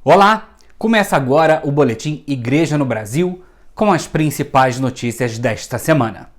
Olá! Começa agora o Boletim Igreja no Brasil com as principais notícias desta semana.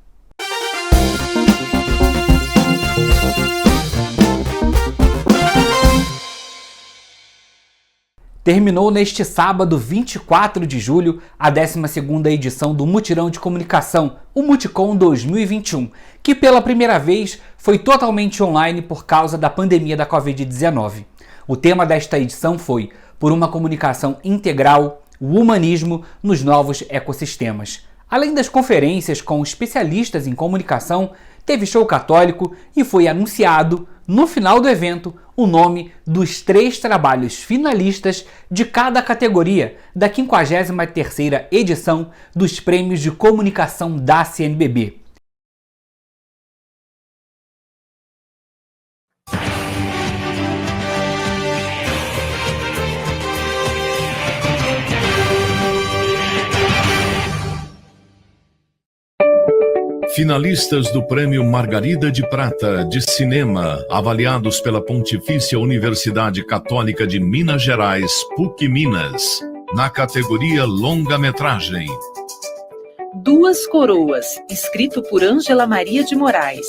Terminou neste sábado, 24 de julho, a 12ª edição do Mutirão de Comunicação, o Multicom 2021, que pela primeira vez foi totalmente online por causa da pandemia da Covid-19. O tema desta edição foi Por uma comunicação integral, o humanismo nos novos ecossistemas. Além das conferências com especialistas em comunicação, teve show católico e foi anunciado, no final do evento, o nome dos 3 trabalhos finalistas de cada categoria da 53ª edição dos Prêmios de Comunicação da CNBB. Finalistas do Prêmio Margarida de Prata de Cinema, avaliados pela Pontifícia Universidade Católica de Minas Gerais, PUC Minas, na categoria longa-metragem. Duas Coroas, escrito por Ângela Maria de Moraes.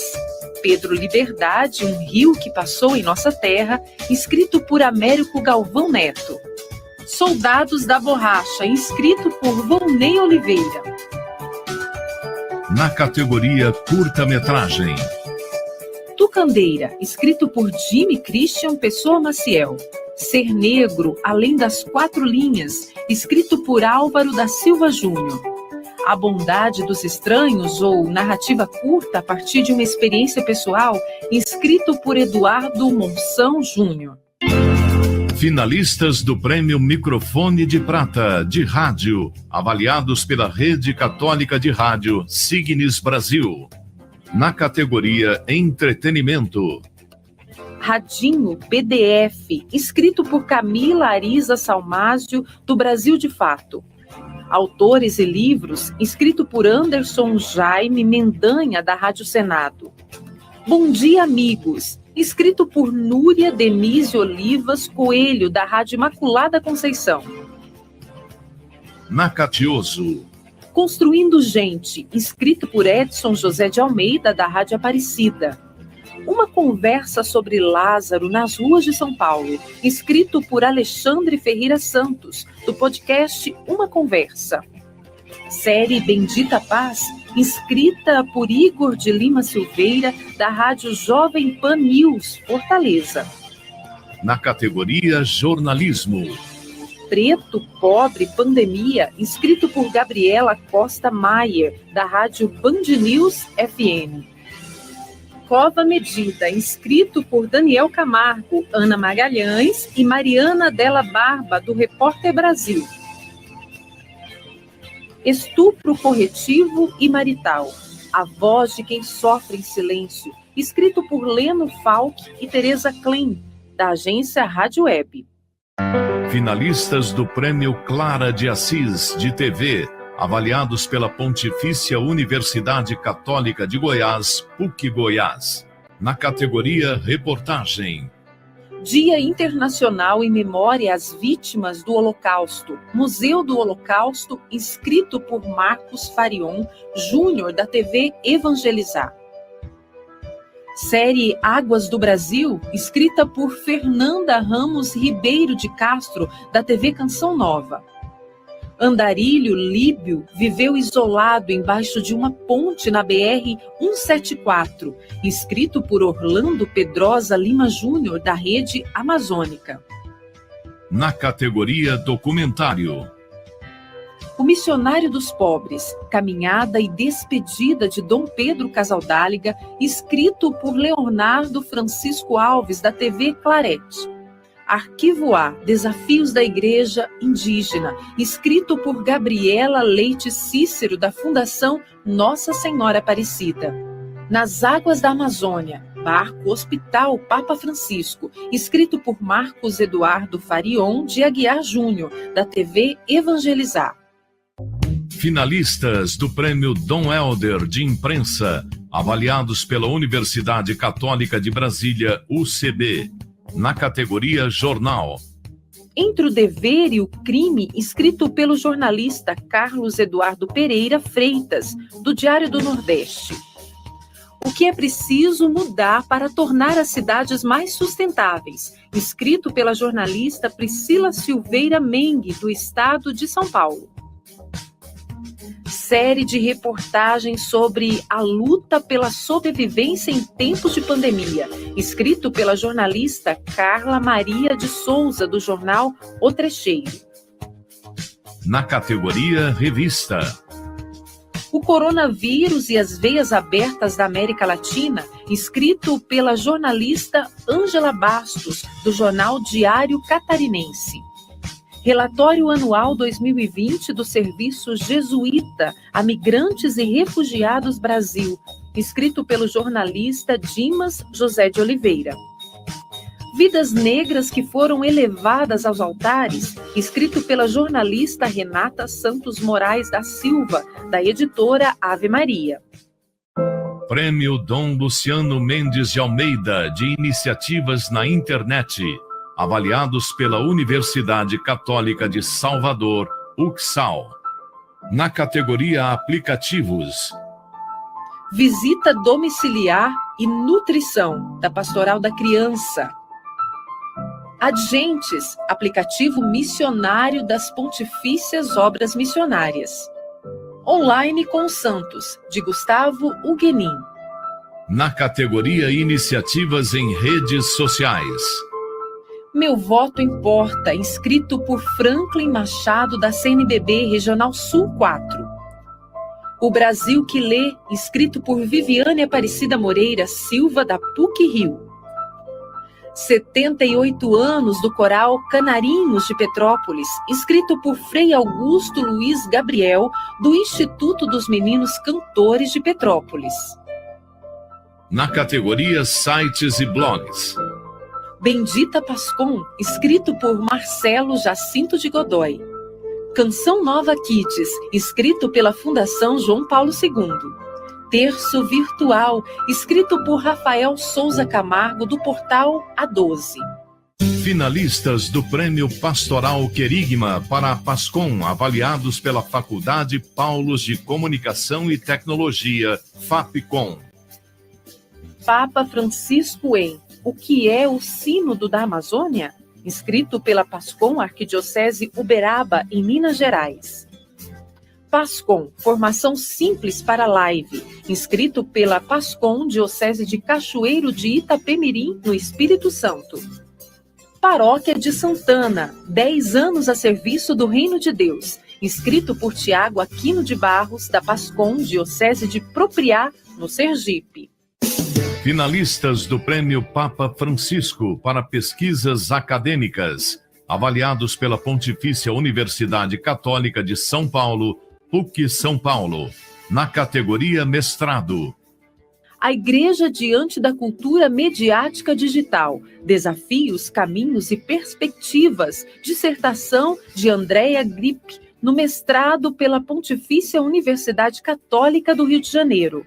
Pedro Liberdade, um rio que passou em nossa terra, escrito por Américo Galvão Neto. Soldados da Borracha, escrito por Volney Oliveira. Na categoria curta-metragem. Tucandeira, escrito por Jimmy Christian Pessoa Maciel. Ser Negro, Além das 4 Linhas, escrito por Álvaro da Silva Júnior. A Bondade dos Estranhos, ou narrativa curta a partir de uma experiência pessoal, escrito por Eduardo Monção Júnior. Finalistas do Prêmio Microfone de Prata de Rádio, avaliados pela Rede Católica de Rádio Signes Brasil. Na categoria Entretenimento. Radinho PDF, escrito por Camila Arisa Salmásio, do Brasil de Fato. Autores e livros, escrito por Anderson Jaime Mendanha, da Rádio Senado. Bom dia, amigos, escrito por Núria Denise Olivas Coelho, da Rádio Imaculada Conceição. Na Catioso. Construindo Gente, escrito por Edson José de Almeida, da Rádio Aparecida. Uma conversa sobre Lázaro nas ruas de São Paulo, escrito por Alexandre Ferreira Santos, do podcast Uma Conversa. Série Bendita Paz, escrita por Igor de Lima Silveira, da Rádio Jovem Pan News, Fortaleza. Na categoria Jornalismo. Preto, Pobre, Pandemia, escrito por Gabriela Costa Maier, da Rádio Band News FM. Cova Medida, escrito por Daniel Camargo, Ana Magalhães e Mariana Della Barba, do Repórter Brasil. Estupro corretivo e marital, a voz de quem sofre em silêncio, escrito por Leno Falck e Tereza Klein, da agência Rádio Web. Finalistas do Prêmio Clara de Assis de TV, avaliados pela Pontifícia Universidade Católica de Goiás, PUC Goiás, na categoria Reportagem. Dia Internacional em Memória às Vítimas do Holocausto, Museu do Holocausto, escrito por Marcos Farion Júnior, da TV Evangelizar. Série Águas do Brasil, escrita por Fernanda Ramos Ribeiro de Castro, da TV Canção Nova. Andarilho Líbio viveu isolado embaixo de uma ponte na BR-174, escrito por Orlando Pedrosa Lima Júnior, da Rede Amazônica. Na categoria Documentário. O Missionário dos Pobres, Caminhada e Despedida de Dom Pedro Casaldáliga, escrito por Leonardo Francisco Alves, da TV Clarete. Arquivo A, Desafios da Igreja Indígena, escrito por Gabriela Leite Cícero, da Fundação Nossa Senhora Aparecida. Nas Águas da Amazônia, Barco Hospital Papa Francisco, escrito por Marcos Eduardo Farion de Aguiar Júnior, da TV Evangelizar. Finalistas do Prêmio Dom Helder de Imprensa, avaliados pela Universidade Católica de Brasília, UCB, na categoria Jornal. Entre o Dever e o Crime, escrito pelo jornalista Carlos Eduardo Pereira Freitas, do Diário do Nordeste. O que é preciso mudar para tornar as cidades mais sustentáveis, escrito pela jornalista Priscila Silveira Mengue, do estado de São Paulo. Série de reportagens sobre a luta pela sobrevivência em tempos de pandemia, escrito pela jornalista Carla Maria de Souza, do jornal O Trecheiro. Na categoria Revista. O coronavírus e as veias abertas da América Latina, escrito pela jornalista Ângela Bastos, do jornal Diário Catarinense. Relatório Anual 2020 do Serviço Jesuíta a Migrantes e Refugiados Brasil, escrito pelo jornalista Dimas José de Oliveira. Vidas negras que foram elevadas aos altares, escrito pela jornalista Renata Santos Moraes da Silva, da editora Ave Maria. Prêmio Dom Luciano Mendes de Almeida de Iniciativas na Internet, avaliados pela Universidade Católica de Salvador, UCSAL. Na categoria Aplicativos. Visita domiciliar e nutrição, da Pastoral da Criança. Adgentes, aplicativo missionário das Pontifícias Obras Missionárias. Online com os Santos, de Gustavo Huguenin. Na categoria Iniciativas em Redes Sociais. Meu Voto Importa, inscrito por Franklin Machado, da CNBB Regional Sul 4. O Brasil que Lê, escrito por Viviane Aparecida Moreira Silva, da PUC-Rio. 78 anos do coral Canarinhos de Petrópolis, escrito por Frei Augusto Luiz Gabriel, do Instituto dos Meninos Cantores de Petrópolis. Na categoria Sites e Blogs. Bendita Pascom, escrito por Marcelo Jacinto de Godoy. Canção Nova Kids, escrito pela Fundação João Paulo II. Terço Virtual, escrito por Rafael Souza Camargo, do portal A12. Finalistas do Prêmio Pastoral Querigma para a Pascom, avaliados pela Faculdade Paulos de Comunicação e Tecnologia, FAPCOM. Papa Francisco em O que é o Sínodo da Amazônia? Escrito pela Pascom Arquidiocese Uberaba, em Minas Gerais. Pascom, formação simples para live, inscrito pela Pascom Diocese de Cachoeiro de Itapemirim, no Espírito Santo. Paróquia de Santana, 10 anos a serviço do Reino de Deus, inscrito por Tiago Aquino de Barros, da Pascom Diocese de Propriá, no Sergipe. Finalistas do Prêmio Papa Francisco para Pesquisas Acadêmicas, avaliados pela Pontifícia Universidade Católica de São Paulo, PUC São Paulo, na categoria Mestrado. A Igreja diante da cultura mediática digital, desafios, caminhos e perspectivas, dissertação de Andréa Gripe, no mestrado pela Pontifícia Universidade Católica do Rio de Janeiro.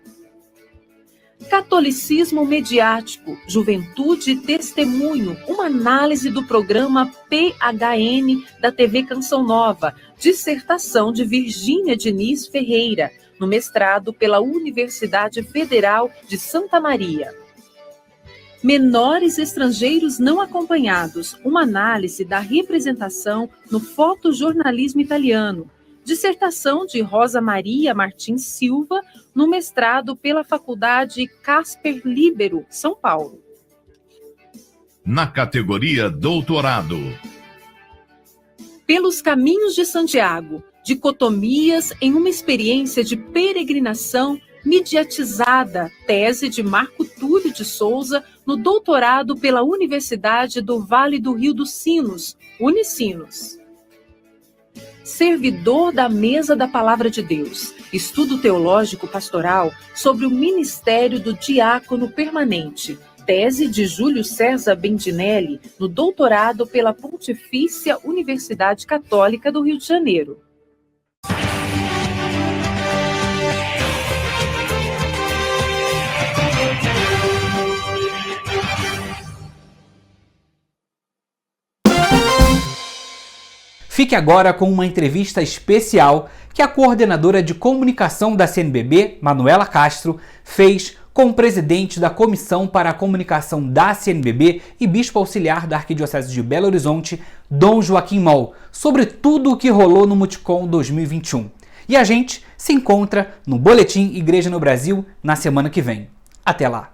Catolicismo mediático, juventude e testemunho, uma análise do programa PHN da TV Canção Nova, dissertação de Virgínia Diniz Ferreira, no mestrado pela Universidade Federal de Santa Maria. Menores estrangeiros não acompanhados, uma análise da representação no fotojornalismo italiano, dissertação de Rosa Maria Martins Silva, no mestrado pela Faculdade Casper Libero, São Paulo. Na categoria Doutorado. Pelos Caminhos de Santiago, dicotomias em uma experiência de peregrinação mediatizada, tese de Marco Túlio de Souza, no doutorado pela Universidade do Vale do Rio dos Sinos, Unicinos. Servidor da Mesa da Palavra de Deus, estudo teológico pastoral sobre o ministério do diácono permanente, tese de Júlio César Bendinelli, no doutorado pela Pontifícia Universidade Católica do Rio de Janeiro. Fique agora com uma entrevista especial que a coordenadora de comunicação da CNBB, Manuela Castro, fez com o presidente da Comissão para a Comunicação da CNBB e bispo auxiliar da Arquidiocese de Belo Horizonte, Dom Joaquim Moll, sobre tudo o que rolou no Multicom 2021. E a gente se encontra no Boletim Igreja no Brasil na semana que vem. Até lá!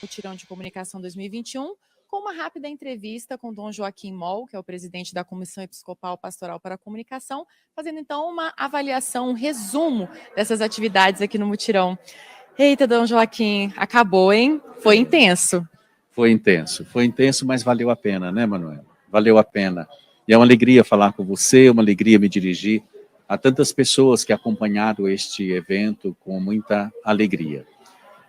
Mutirão de Comunicação 2021, com uma rápida entrevista com Dom Joaquim Moll, que é o presidente da Comissão Episcopal Pastoral para a Comunicação, fazendo então uma avaliação, um resumo dessas atividades aqui no Mutirão. Eita, Dom Joaquim, acabou, hein? Foi intenso. Foi intenso, mas valeu a pena, né, Manuela? Valeu a pena. E é uma alegria falar com você, uma alegria me dirigir a tantas pessoas que acompanharam este evento com muita alegria.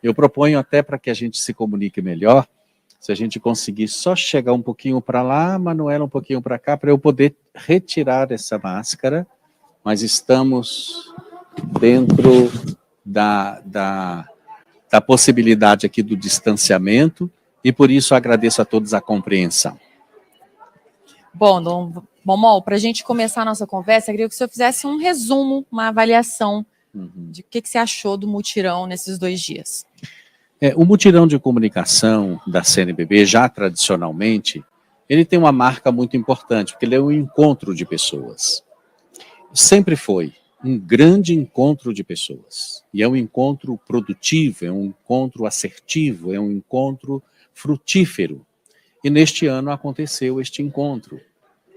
Eu proponho até para que a gente se comunique melhor, se a gente conseguir só chegar um pouquinho para lá, Manuela um pouquinho para cá, para eu poder retirar essa máscara, mas estamos dentro da possibilidade aqui do distanciamento, e por isso agradeço a todos a compreensão. Bom, Dom Moll, para a gente começar a nossa conversa, eu queria que o senhor fizesse um resumo, uma avaliação de o que você achou do mutirão nesses 2 dias. O mutirão de comunicação da CNBB, já tradicionalmente, ele tem uma marca muito importante, porque ele é um encontro de pessoas. Sempre foi um grande encontro de pessoas. E é um encontro produtivo, é um encontro assertivo, é um encontro frutífero. E neste ano aconteceu este encontro.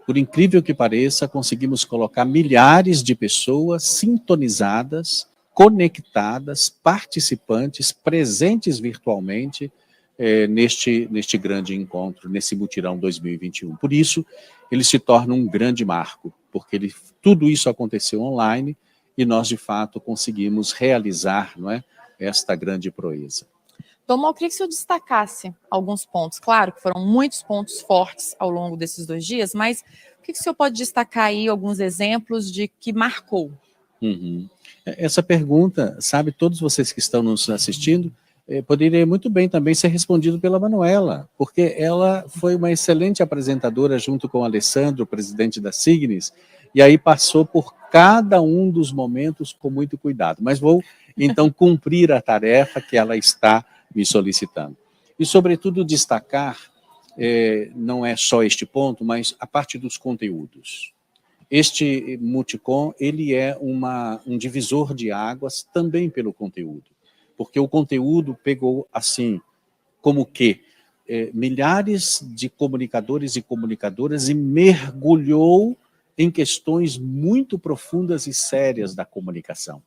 Por incrível que pareça, conseguimos colocar milhares de pessoas sintonizadas, conectadas, participantes, presentes virtualmente neste grande encontro, nesse Mutirão 2021. Por isso, ele se torna um grande marco, porque tudo isso aconteceu online e nós, de fato, conseguimos realizar, não é, esta grande proeza. Dom Moll, eu queria que o senhor destacasse alguns pontos. Claro que foram muitos pontos fortes ao longo desses 2 dias, mas o que o senhor pode destacar aí, alguns exemplos de que marcou? Essa pergunta, sabe, todos vocês que estão nos assistindo, poderia muito bem também ser respondido pela Manuela, porque ela foi uma excelente apresentadora junto com o Alessandro, presidente da Signis, e aí passou por cada um dos momentos com muito cuidado. Mas vou, então, cumprir a tarefa que ela está me solicitando. E, sobretudo, destacar, não é só este ponto, mas a parte dos conteúdos. Este Multicom, ele é um divisor de águas também pelo conteúdo, porque o conteúdo pegou, assim, como que milhares de comunicadores e comunicadoras e mergulhou em questões muito profundas e sérias da comunicação.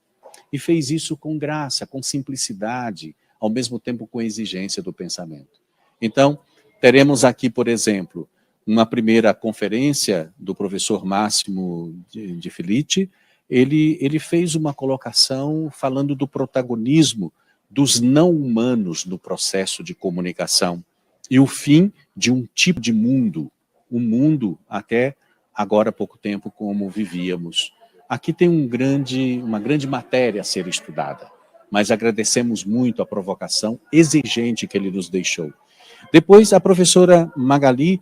E fez isso com graça, com simplicidade, ao mesmo tempo com exigência do pensamento. Então, teremos aqui, por exemplo, uma primeira conferência do professor Máximo de Felice. Ele fez uma colocação falando do protagonismo dos não-humanos no processo de comunicação e o fim de um tipo de mundo, um mundo até agora há pouco tempo como vivíamos. Aqui tem uma grande matéria a ser estudada, mas agradecemos muito a provocação exigente que ele nos deixou. Depois, a professora Magali,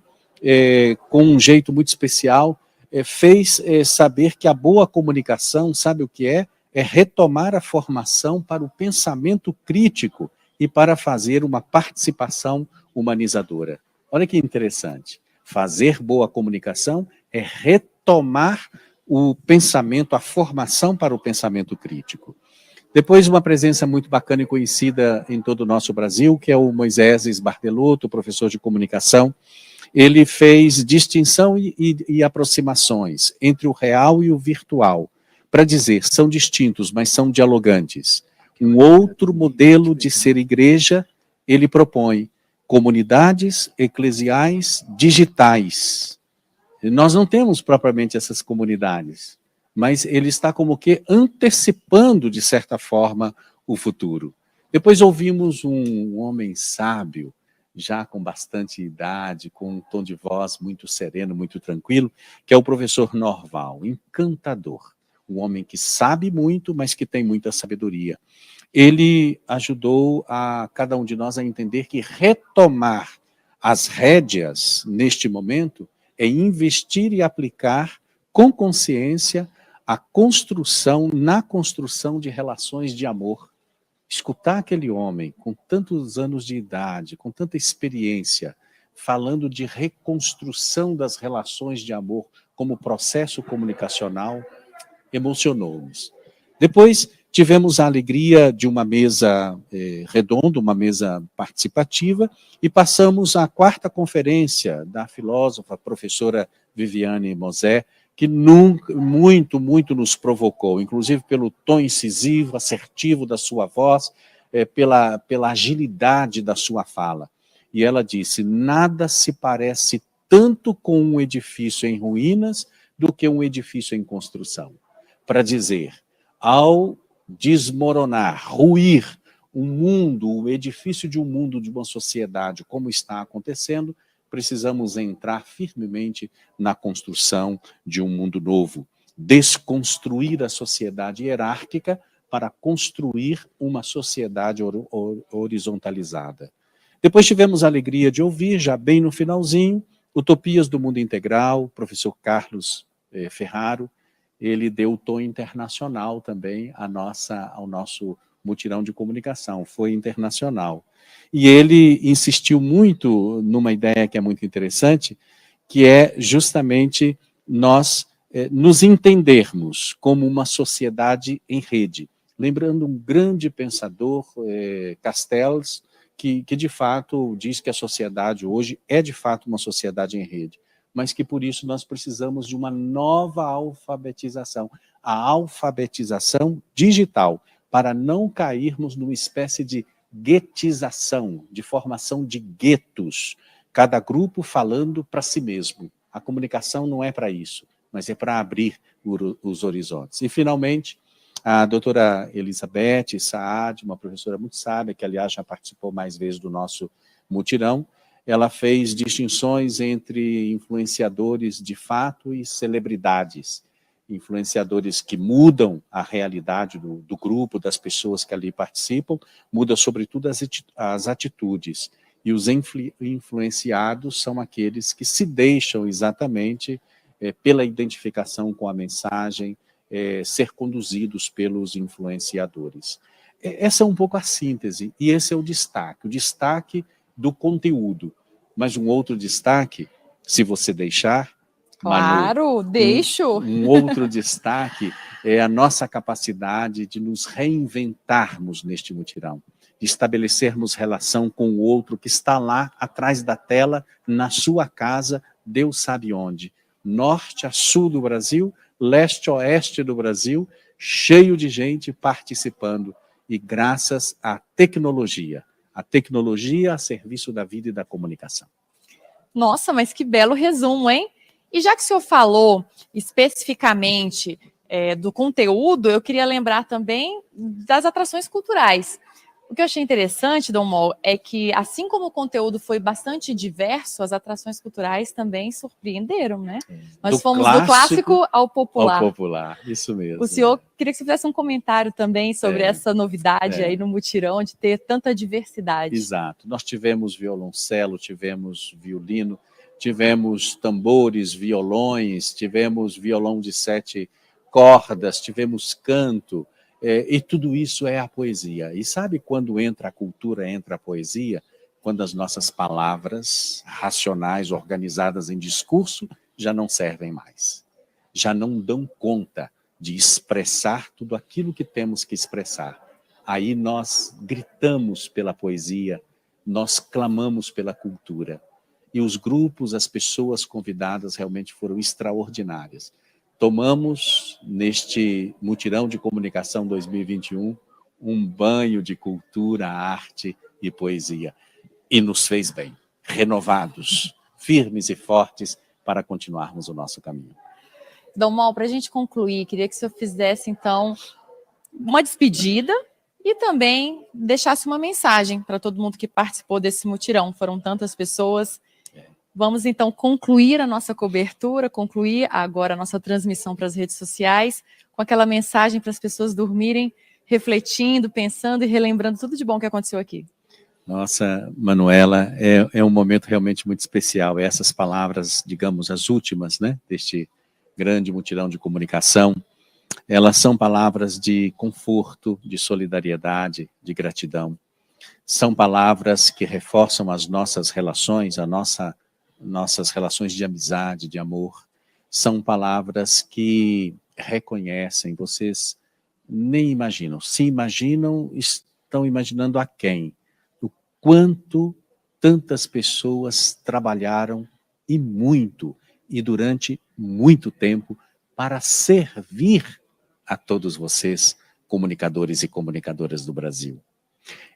com um jeito muito especial, fez saber que a boa comunicação, sabe o que é? É retomar a formação para o pensamento crítico e para fazer uma participação humanizadora. Olha que interessante. Fazer boa comunicação é retomar o pensamento, a formação para o pensamento crítico. Depois, uma presença muito bacana e conhecida em todo o nosso Brasil, que é o Moisés Bartelotto, professor de comunicação. Ele fez distinção e aproximações entre o real e o virtual, para dizer, são distintos, mas são dialogantes. Um outro modelo de ser igreja, ele propõe comunidades eclesiais digitais. Nós não temos propriamente essas comunidades, mas ele está como que antecipando, de certa forma, o futuro. Depois ouvimos um homem sábio, já com bastante idade, com um tom de voz muito sereno, muito tranquilo, que é o professor Norval, encantador. Um homem que sabe muito, mas que tem muita sabedoria. Ele ajudou a cada um de nós a entender que retomar as rédeas, neste momento, é investir e aplicar com consciência na construção de relações de amor. Escutar aquele homem com tantos anos de idade, com tanta experiência, falando de reconstrução das relações de amor como processo comunicacional, emocionou-nos. Depois tivemos a alegria de uma mesa redonda, uma mesa participativa, e passamos à quarta conferência da filósofa, professora Viviane Mosé, que muito nos provocou, inclusive pelo tom incisivo, assertivo da sua voz, pela agilidade da sua fala. E ela disse: nada se parece tanto com um edifício em ruínas do que um edifício em construção. Para dizer, ao desmoronar, ruir o edifício de um mundo, de uma sociedade, como está acontecendo, precisamos entrar firmemente na construção de um mundo novo, desconstruir a sociedade hierárquica para construir uma sociedade horizontalizada. Depois tivemos a alegria de ouvir, já bem no finalzinho, Utopias do Mundo Integral, professor Carlos Ferraro. Ele deu o tom internacional também ao nosso mutirão de comunicação, foi internacional. E ele insistiu muito numa ideia que é muito interessante, que é justamente nós nos entendermos como uma sociedade em rede. Lembrando um grande pensador, Castells, que de fato diz que a sociedade hoje é de fato uma sociedade em rede, mas que por isso nós precisamos de uma nova alfabetização, a alfabetização digital, para não cairmos numa espécie de guetização, de formação de guetos, cada grupo falando para si mesmo. A comunicação não é para isso, mas é para abrir os horizontes. E, finalmente, a doutora Elizabeth Saad, uma professora muito sábia, que, aliás, já participou mais vezes do nosso mutirão, ela fez distinções entre influenciadores de fato e celebridades. Influenciadores que mudam a realidade do grupo, das pessoas que ali participam, muda sobretudo as atitudes. E os influenciados são aqueles que se deixam exatamente pela identificação com a mensagem, ser conduzidos pelos influenciadores. Essa é um pouco a síntese, e esse é o destaque do conteúdo. Mas um outro destaque, se você deixar, Claro, Manu, deixo. Um outro destaque é a nossa capacidade de nos reinventarmos neste mutirão, de estabelecermos relação com o outro que está lá atrás da tela, na sua casa, Deus sabe onde. Norte a sul do Brasil, leste a oeste do Brasil, cheio de gente participando, e graças à tecnologia a serviço da vida e da comunicação. Nossa, mas que belo resumo, hein? E já que o senhor falou especificamente do conteúdo, eu queria lembrar também das atrações culturais. O que eu achei interessante, Dom Mol, é que, assim como o conteúdo foi bastante diverso, as atrações culturais também surpreenderam, né? Nós fomos do clássico ao popular. Ao popular, isso mesmo. O senhor, queria que você fizesse um comentário também sobre essa novidade aí no mutirão, de ter tanta diversidade. Exato. Nós tivemos violoncelo, tivemos violino, tivemos tambores, violões, tivemos violão de 7 cordas, tivemos canto, e tudo isso é a poesia. E sabe quando entra a cultura, entra a poesia? Quando as nossas palavras racionais, organizadas em discurso, já não servem mais. Já não dão conta de expressar tudo aquilo que temos que expressar. Aí nós gritamos pela poesia, nós clamamos pela cultura. E os grupos, as pessoas convidadas realmente foram extraordinárias. Tomamos, neste mutirão de comunicação 2021, um banho de cultura, arte e poesia. E nos fez bem, renovados, firmes e fortes para continuarmos o nosso caminho. Dom Mol, para a gente concluir, queria que o senhor fizesse, então, uma despedida e também deixasse uma mensagem para todo mundo que participou desse mutirão. Foram tantas pessoas. Vamos, então, concluir a nossa cobertura, concluir agora a nossa transmissão para as redes sociais, com aquela mensagem para as pessoas dormirem, refletindo, pensando e relembrando tudo de bom que aconteceu aqui. Nossa, Manuela, é um momento realmente muito especial. Essas palavras, digamos, as últimas, né, deste grande mutirão de comunicação, elas são palavras de conforto, de solidariedade, de gratidão. São palavras que reforçam as nossas relações, nossas relações de amizade, de amor. São palavras que reconhecem, vocês nem imaginam. Se imaginam, estão imaginando a quem? O quanto tantas pessoas trabalharam e muito, e durante muito tempo, para servir a todos vocês, comunicadores e comunicadoras do Brasil.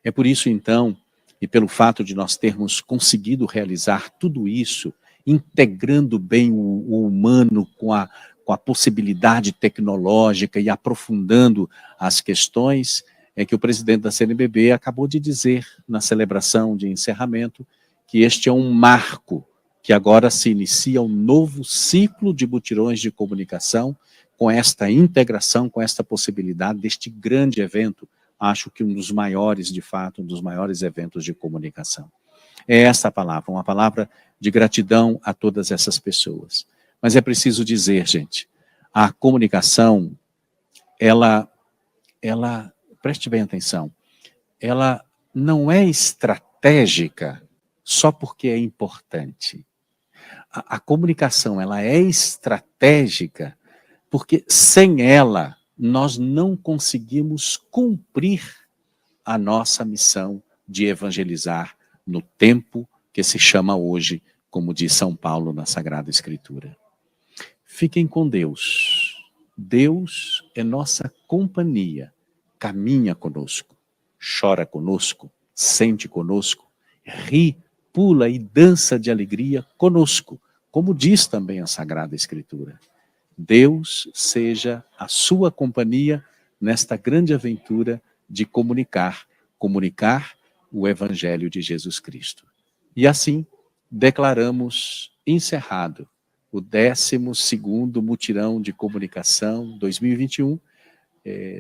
É por isso, então, e pelo fato de nós termos conseguido realizar tudo isso, integrando bem o humano com a possibilidade tecnológica e aprofundando as questões, é que o presidente da CNBB acabou de dizer, na celebração de encerramento, que este é um marco, que agora se inicia um novo ciclo de mutirões de comunicação, com esta integração, com esta possibilidade deste grande evento, acho que um dos maiores, de fato, um dos maiores eventos de comunicação. É essa palavra, uma palavra de gratidão a todas essas pessoas. Mas é preciso dizer, gente, a comunicação, ela preste bem atenção, ela não é estratégica só porque é importante. A comunicação, ela é estratégica porque sem ela nós não conseguimos cumprir a nossa missão de evangelizar no tempo que se chama hoje, como diz São Paulo na Sagrada Escritura. Fiquem com Deus. Deus é nossa companhia, caminha conosco, chora conosco, sente conosco, ri, pula e dança de alegria conosco, como diz também a Sagrada Escritura. Deus seja a sua companhia nesta grande aventura de comunicar o Evangelho de Jesus Cristo. E assim, declaramos encerrado o 12º Mutirão de Comunicação 2021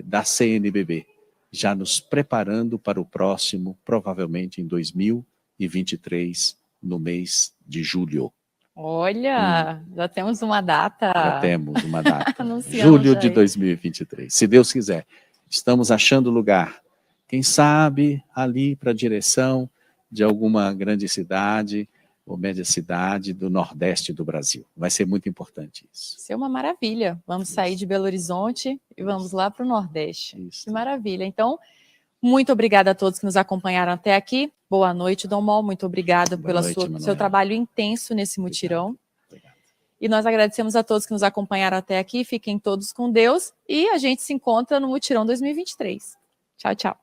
da CNBB, já nos preparando para o próximo, provavelmente em 2023, no mês de julho. Olha, já temos uma data. Já temos uma data. Julho de 2023. Se Deus quiser. Estamos achando lugar. Quem sabe ali para a direção de alguma grande cidade ou média cidade do Nordeste do Brasil. Vai ser muito importante isso. Vai ser uma maravilha. Vamos sair de Belo Horizonte e vamos lá para o Nordeste. Isso. Que maravilha. Então, muito obrigada a todos que nos acompanharam até aqui. Boa noite, Dom Mol. Muito obrigada pelo seu trabalho intenso nesse mutirão. Obrigado. E nós agradecemos a todos que nos acompanharam até aqui. Fiquem todos com Deus. E a gente se encontra no Mutirão 2023. Tchau, tchau.